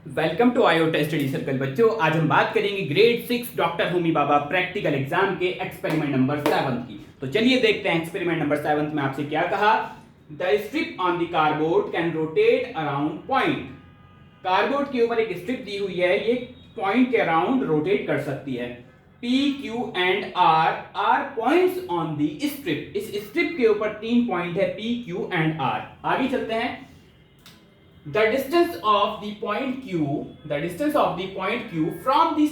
Welcome to Iota study circle बच्चों। आज हम बात करेंगे grade 6 doctor Homi Bhabha practical exam के एक्सपेरिमेंट नंबर 7 की। तो चलिए देखते हैं एक्सपेरिमेंट नंबर 7 में आपसे क्या कहा। The strip on the cardboard can rotate around point. Cardboard के ऊपर एक स्ट्रिप दी हुई है, ये पॉइंट के अराउंड रोटेट कर सकती है। P, Q and R R points on the strip. इस स्ट्रिप के ऊपर 3 पॉइंट है P, Q एंड R। आगे चलते हैं। The distance of the point Q from the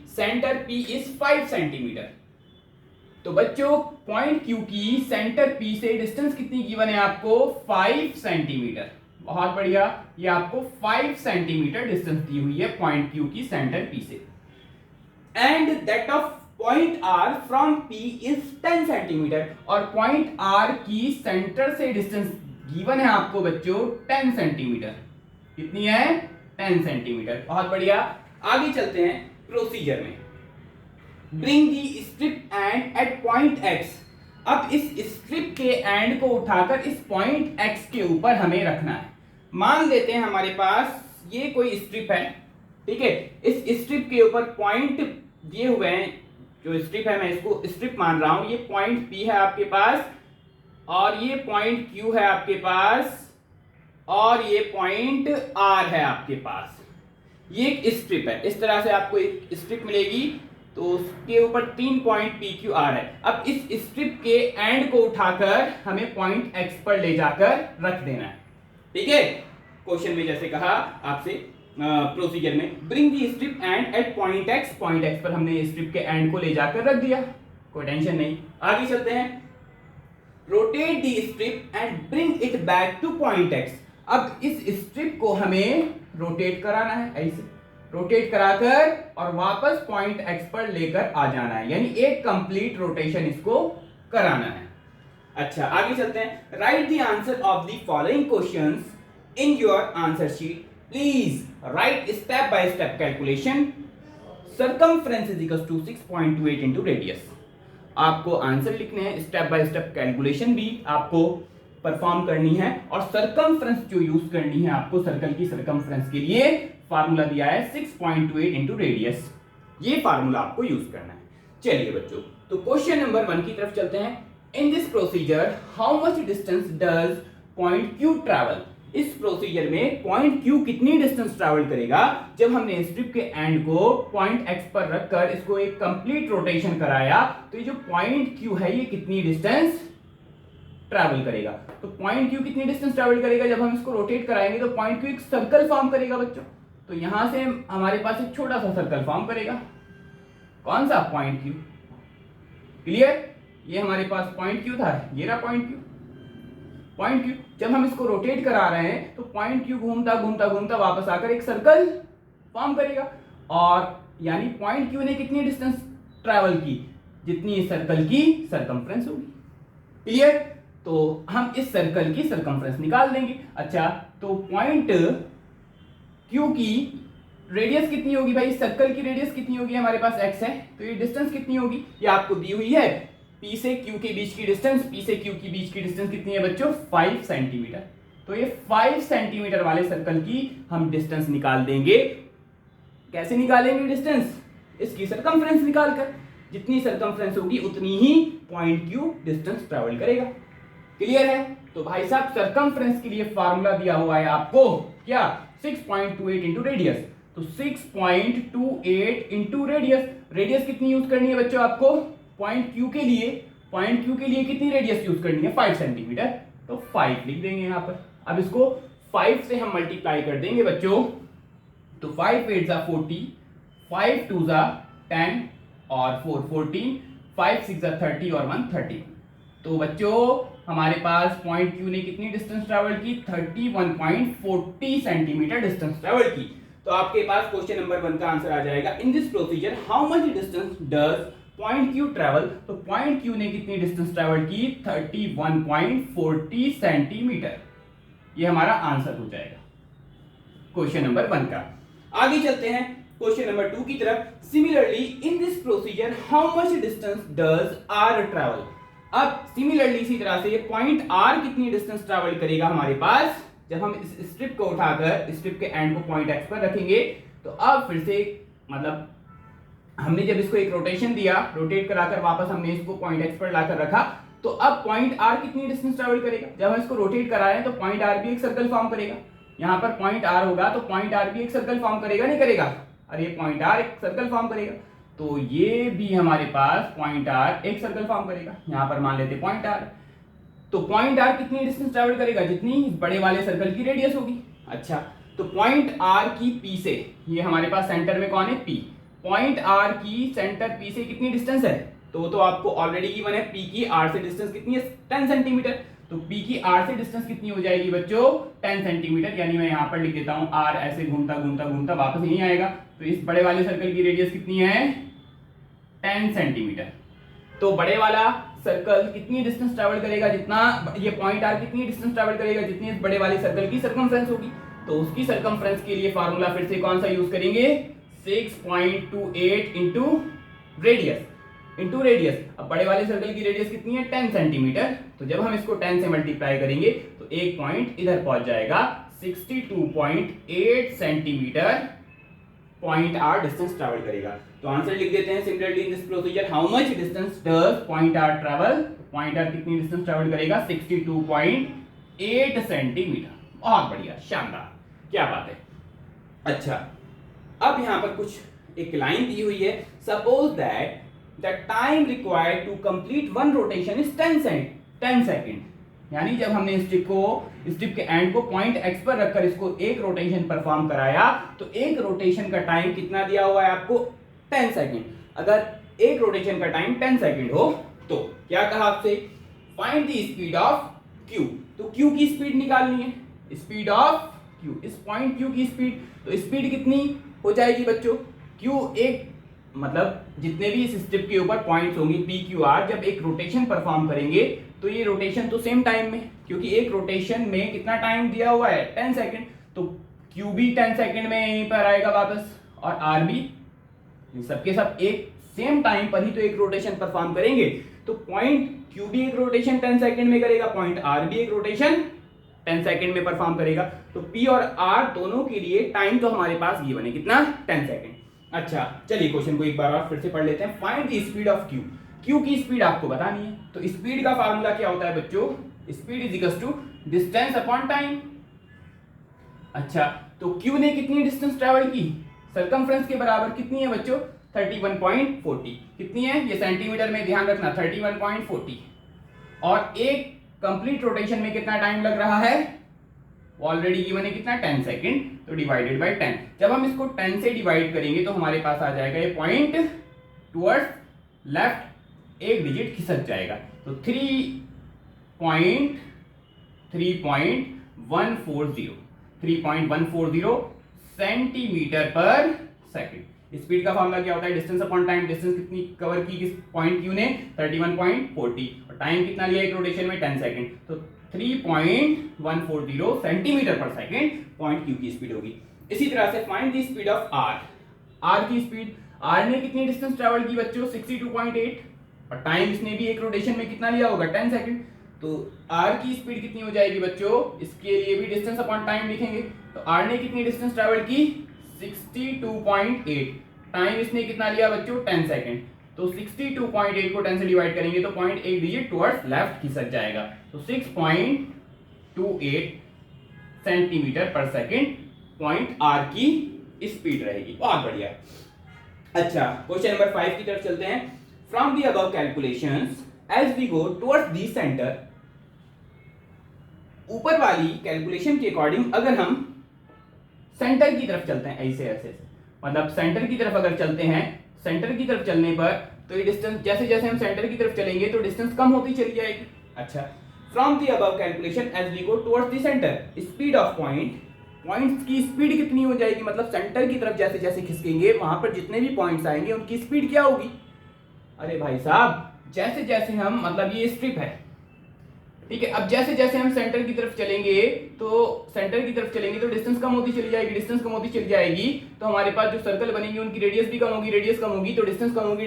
center P is 5 centimetre. तो बच्चों पॉइंट Q की सेंटर P से डिस्टेंस कितनी गिवन है आपको? 5 सेंटीमीटर। बहुत बढ़िया, ये आपको 5 सेंटीमीटर डिस्टेंस दी हुई है पॉइंट Q की सेंटर P से। And that of point R from P is 10 centimetre. और पॉइंट R की सेंटर से डिस्टेंस गिवन है आपको बच्चों 10 सेंटीमीटर। कितनी है? 10 सेंटीमीटर। बहुत बढ़िया, आगे चलते हैं प्रोसीजर में। Bring the strip and at point X। अब इस स्ट्रिप के एंड को उठाकर इस पॉइंट X के ऊपर हमें रखना है। मान लेते हैं हमारे पास ये कोई स्ट्रिप है, ठीक है। इस स्ट्रिप के ऊपर पॉइंट दिए हुए हैं, जो स्ट्रिप है मैं इसको स्ट्रिप मान रहा हूं। ये पॉइंट P है आपके पास और ये पॉइंट Q है आपके पास और ये पॉइंट R है आपके पास। ये एक स्ट्रिप है, इस तरह से आपको एक स्ट्रिप मिलेगी। तो उसके ऊपर 3 पॉइंट P, Q, R है। अब इस स्ट्रिप के एंड को उठाकर हमें पॉइंट X पर ले जाकर रख देना है, ठीक है। क्वेश्चन में जैसे कहा आपसे प्रोसीजर में, bring the strip and at point X। Point X पर हमने स्ट्रिप के एंड को ले जाकर रख दिया, कोई टेंशन नहीं। आगे चलते हैं। Rotate the strip and bring it back two point X। अब इस स्ट्रिप को हमें रोटेट कराना है, ऐसे रोटेट कराकर और वापस पॉइंट X पर लेकर आ जाना है, यानी एक कंप्लीट रोटेशन इसको कराना है। अच्छा, आगे चलते हैं। Write the answer of the following questions in your answer sheet. Please write step by step calculation. Circumference is equal to 6.28 into radius. आपको आंसर लिखने हैं, स्टेप बाय स्टेप कैलकुलेशन भी आपको परफॉर्म करनी है और सर्कमफ्रेंस जो यूज करनी है आपको सर्कल की सर्कमफ्रेंस के लिए फार्मूला दिया है 6.28 इनटू रेडियस। ये फार्मूला आपको यूज करना है। चलिए बच्चों, तो क्वेश्चन नंबर 1 की तरफ चलते हैं। इन this procedure how much distance does point Q travel. इस प्रोसीजर में पॉइंट Q कितनी डिस्टेंस ट्रैवल करेगा जब हमने स्ट्रिप के एंड को पॉइंट X पर रखकर इसको एक कंप्लीट रोटेशन कराया। तो ये जो पॉइंट Q है ये कितनी डिस्टेंस ट्रैवल करेगा। तो पॉइंट Q कितनी डिस्टेंस ट्रैवल करेगा जब हम इसको रोटेट कराएंगे? तो पॉइंट Q एक सर्कल फॉर्म करेगा बच्चों। तो यहां से हमारे पास एक छोटा सा सर्कल फॉर्म करेगा। कौन सा? Point Q। क्लियर? ये हमारे पास पॉइंट Q था, ये रहा पॉइंट Q। पॉइंट Q जब हम इसको रोटेट करा रहे हैं तो पॉइंट Q घूमता घूमता घूमता वापस आकर एक सर्कल फॉर्म करेगा। और यानी पॉइंट Q ने कितनी डिस्टेंस ट्रैवल की? जितनी इस सर्कल की सर्कमफ्रेंस होगी। क्लियर? तो हम इस सर्कल की सर्कमफ्रेंस निकाल देंगे। अच्छा, तो पॉइंट Q की रेडियस कितनी होगी भाई? सर्कल की रेडियस कितनी होगी? हमारे पास x है, तो ये डिस्टेंस कितनी होगी? ये आपको दी हुई है। P से Q के बीच की डिस्टेंस, P से Q के बीच की डिस्टेंस कितनी है बच्चों? 5 सेंटीमीटर। तो ये 5 सेंटीमीटर वाले सर्कल की हम डिस्टेंस निकाल देंगे। कैसे निकालेंगे डिस्टेंस? इसकी सर्कमफ्रेंस निकालकर। जितनी सर्कमफ्रेंस होगी उतनी ही पॉइंट Q डिस्टेंस ट्रैवल करेगा। क्लियर है? तो भाई साहब सर्कमफ्रेंस के लिए फार्मूला दिया हुआ है आपको क्या? 6.28 इनटू रेडियस। तो 6.28 इनटू रेडियस। रेडियस कितनी यूज करनी है बच्चों आपको? पॉइंट Q के लिए, पॉइंट Q के लिए कितनी रेडियस यूज करनी है? 5 सेंटीमीटर। तो 5 लिख देंगे यहां पर। अब इसको 5 से हम मल्टीप्लाई कर देंगे बच्चों। तो 5 8 जा 40, 5 2 जा 10 और 4 14, 5 6 जा 30 और 1 30। तो बच्चों हमारे पास पॉइंट Q ने कितनी डिस्टेंस ट्रैवल की? 31.40 सेंटीमीटर डिस्टेंस ट्रैवल की। तो आपके पास क्वेश्चन नंबर 1 का आंसर आ जाएगा। इन this procedure how much distance does point Q travel. तो पॉइंट Q ने कितनी डिस्टेंस ट्रैवल की? 31.40 सेंटीमीटर। ये हमारा आंसर हो जाएगा क्वेश्चन नंबर 1 का। आगे चलते हैं क्वेश्चन नंबर 2 की तरफ। Similarly in this procedure how much distance does R travel. अब सिमिलरली इसी तरह से पॉइंट R कितनी डिस्टेंस ट्रैवल करेगा हमारे पास? जब हम इस स्ट्रिप को उठाकर स्ट्रिप के एंड को पॉइंट एक्स पर रखेंगे तो अब फिर से मतलब हमने जब इसको एक रोटेशन दिया, रोटेट कराकर वापस हमने इसको पॉइंट एक्स पर लाकर रखा, तो अब पॉइंट आर कितनी डिस्टेंस ट्रेवल करेगा? जब हम इसको रोटेट करा रहे हैं तो पॉइंट आर भी एक सर्कल फॉर्म करेगा। यहाँ पर पॉइंट आर होगा तो पॉइंट आर भी एक सर्कल फॉर्म करेगा, नहीं करेगा? और ये पॉइंट आर एक सर्कल फॉर्म करेगा, तो ये भी हमारे पास पॉइंट आर एक सर्कल फॉर्म करेगा। यहाँ पर मान लेते पॉइंट आर, तो पॉइंट आर कितनी डिस्टेंस ट्रेवल करेगा? जितनी बड़े वाले सर्कल की रेडियस होगी। अच्छा, तो पॉइंट आर की पी से, ये हमारे पास सेंटर में कौन है? पी। पॉइंट आर की सेंटर पी से कितनी डिस्टेंस है? तो वो तो आपको ऑलरेडी गिवन है। पी की आर से डिस्टेंस कितनी है? 10 सेंटीमीटर। तो पी की आर से डिस्टेंस कितनी हो जाएगी बच्चों? 10 सेंटीमीटर। यानी मैं यहाँ पर लिख देता हूँ आर ऐसे घूमता घूमता घूमता वापस यहीं आएगा। तो इस बड़े वाले सर्कल की रेडियस कितनी है? 10 सेंटीमीटर। तो बड़े वाला सर्कल कितनी डिस्टेंस ट्रैवल करेगा? जितना ये पॉइंट आर कितनी डिस्टेंस ट्रैवल करेगा? जितनी इस बड़े वाले सर्कल की सर्कमफ्रेंस होगी। तो उसकी सर्कमफ्रेंस के लिए फार्मूला फिर से कौन सा यूज करेंगे? 6.28 इंटू रेडियस। अब बड़े वाले सर्कल की रेडियस कितनी है? 10 सेंटीमीटर। तो जब हम इसको 10 से मल्टीप्लाई करेंगे तो एक पॉइंट इधर पहुंच जाएगा। 62.8 centimetre point R distance travel करेगा। तो आंसर लिख देते हैं similarly in this procedure how much distance does point R travel? Point R कितनी डिस्टेंस ट्रैवल करेगा? 62.8 सेंटीमीटर। बहुत बढ़िया, शानदार, क्या बात है। अच्छा, अब यहां पर कुछ एक लाइन दी हुई है, suppose that the time required to complete one rotation is 10 second. यानी जब हमने स्ट्रिप के एंड को पॉइंट एक्स पर रखकर इसको एक रोटेशन परफॉर्म कराया तो एक रोटेशन का टाइम कितना दिया हुआ है आपको? 10 सेकेंड। अगर एक रोटेशन का टाइम 10 सेकेंड हो तो क्या कहा आपसे? Find the speed of Q. तो क्यू की स्पीड निकालनी है, स्पीड ऑफ क्यू, इस पॉइंट क्यू की स्पीड। तो स्पीड कितनी हो जाएगी बच्चों? क्यू एक मतलब जितने भी इस स्ट्रिप के ऊपर पॉइंट्स होंगे पी क्यू आर, जब एक रोटेशन परफॉर्म करेंगे तो ये रोटेशन तो सेम टाइम में, क्योंकि एक रोटेशन में कितना टाइम दिया हुआ है? 10 सेकेंड। तो क्यू भी 10 सेकेंड में यहीं पर आएगा वापस, और आर भी, सबके सब एक सेम टाइम पर ही तो एक रोटेशन परफॉर्म करेंगे। तो पॉइंट क्यू भी एक रोटेशन 10 सेकेंड में करेगा, पॉइंट आर भी एक रोटेशन 10 सेकेंड में परफॉर्म करेगा। तो पी और आर दोनों के लिए टाइम तो हमारे पास ये बने कितना? 10 सेकेंड। अच्छा, चलिए क्वेश्चन को एक बार और फिर से पढ़ लेते हैं। Find the speed of Q. Q की स्पीड आपको बतानी है। तो स्पीड का फार्मूला क्या होता है बच्चों? Speed is equal to distance upon time. अच्छा, तो क्यू ने कितनी डिस्टेंस ट्रेवल की? सर्कमफ्रेंस के बराबर कितनी है बच्चों? 31.40। कितनी है? ये सेंटीमीटर में ध्यान रखना, 31.40। और एक कंप्लीट रोटेशन में कितना टाइम लग रहा है? ऑलरेडी गिवन है कितना? 10 सेकेंड। तो डिवाइडेड बाय 10। जब हम इसको 10 से डिवाइड करेंगे तो हमारे पास आ जाएगा ये पॉइंट टुवर्ड्स लेफ्ट एक डिजिट खिसक जाएगा। तो 3.140 सेंटीमीटर पर सेकेंड। स्पीड का फॉर्मूला क्या होता है? Distance upon time. डिस्टेंस कितनी कवर की किस पॉइंट क्यू ने? 31.40। और टाइम कितना लिया एक रोटेशन में? 10 सेकेंड। तो 3.140 सेंटीमीटर पर सेकेंड पॉइंट क्यू की स्पीड होगी। इसी तरह से find the speed of R. R की स्पीड, आर ने कितनी डिस्टेंस ट्रेवल की बच्चों? 62.8। और टाइम इसने भी एक रोटेशन में कितना लिया होगा? 10 सेकेंड। तो आर की स्पीड कितनी हो जाएगी बच्चों? इसके लिए भी डिस्टेंस अपॉन टाइम लिखेंगे। तो आर ने कितनी डिस्टेंस ट्रेवल की? 62.8। टाइम इसने कितना लिया बच्चों? 10 सेकेंड। तो 62.8 को 10 से डिवाइड करेंगे तो पॉइंट एक डिजिट टुवर्ड्स लेफ्ट खिसक जाएगा। तो 6.28 सेंटीमीटर पर सेकेंड पॉइंट आर की स्पीड रहेगी। बहुत बढ़िया। अच्छा, क्वेश्चन नंबर 5 की तरफ चलते हैं। From the above calculations as we go towards the centre. ऊपर वाली कैलकुलेशन के अकॉर्डिंग अगर हम सेंटर की तरफ चलते हैं, ऐसे मतलब सेंटर की तरफ अगर चलते हैं, सेंटर की तरफ चलने पर तो ये डिस्टेंस जैसे जैसे हम सेंटर की तरफ चलेंगे तो डिस्टेंस कम होती चली जाएगी। अच्छा, from the above calculation as we go towards the centre, speed of points की स्पीड कितनी हो जाएगी? मतलब सेंटर की तरफ जैसे जैसे खिसकेंगे वहां पर जितने भी पॉइंट्स आएंगे उनकी स्पीड क्या होगी? अरे भाई साहब, जैसे जैसे हम, मतलब ये स्ट्रिप है, ठीक है, अब जैसे जैसे हम सेंटर की तरफ चलेंगे तो डिस्टेंस कम होती चली जाएगी। डिस्टेंस कम होती चली जाएगी तो हमारे पास जो सर्कल बनेंगे उनकी रेडियस भी कम होगी, रेडियस कम होगी तो डिस्टेंस कम होगी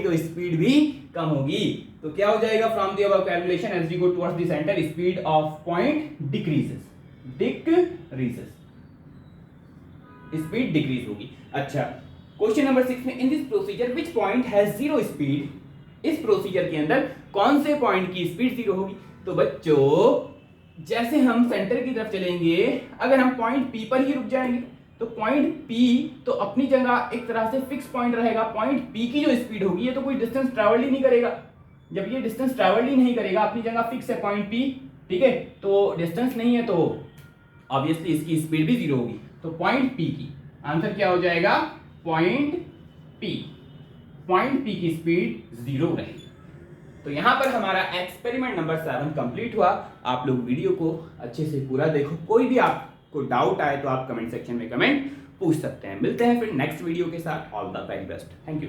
तो स्पीड भी कम होगी। तो क्या हो जाएगा? From the above calculation as we go towards the centre speed of point decreases. Decreases, speed decrease होगी। अच्छा, क्वेश्चन नंबर 6 में in this procedure which point has zero speed, इस प्रोसीजर के अंदर कौन से पॉइंट की स्पीड जीरो होगी। तो बच्चों जैसे हम सेंटर की तरफ चलेंगे, अगर हम पॉइंट पी पर ही रुक जाएंगे तो पॉइंट पी तो अपनी जगह एक तरह से फिक्स पॉइंट रहेगा। पॉइंट पी की जो स्पीड होगी ये तो कोई डिस्टेंस ट्रैवल ही नहीं करेगा। जब ये डिस्टेंस ट्रैवल ही नहीं करेगा, अपनी जगह फिक्स है पॉइंट पी, ठीक है, तो डिस्टेंस नहीं है तो ऑब्वियसली इसकी स्पीड भी जीरो होगी। तो पॉइंट पी की आंसर क्या हो जाएगा, पॉइंट पी, पॉइंट पी की स्पीड जीरो रहेगी। तो यहां पर हमारा एक्सपेरिमेंट नंबर 7 कंप्लीट हुआ। आप लोग वीडियो को अच्छे से पूरा देखो, कोई भी आपको डाउट आए तो आप कमेंट सेक्शन में कमेंट पूछ सकते हैं। मिलते हैं फिर नेक्स्ट वीडियो के साथ। All the very best, thank you.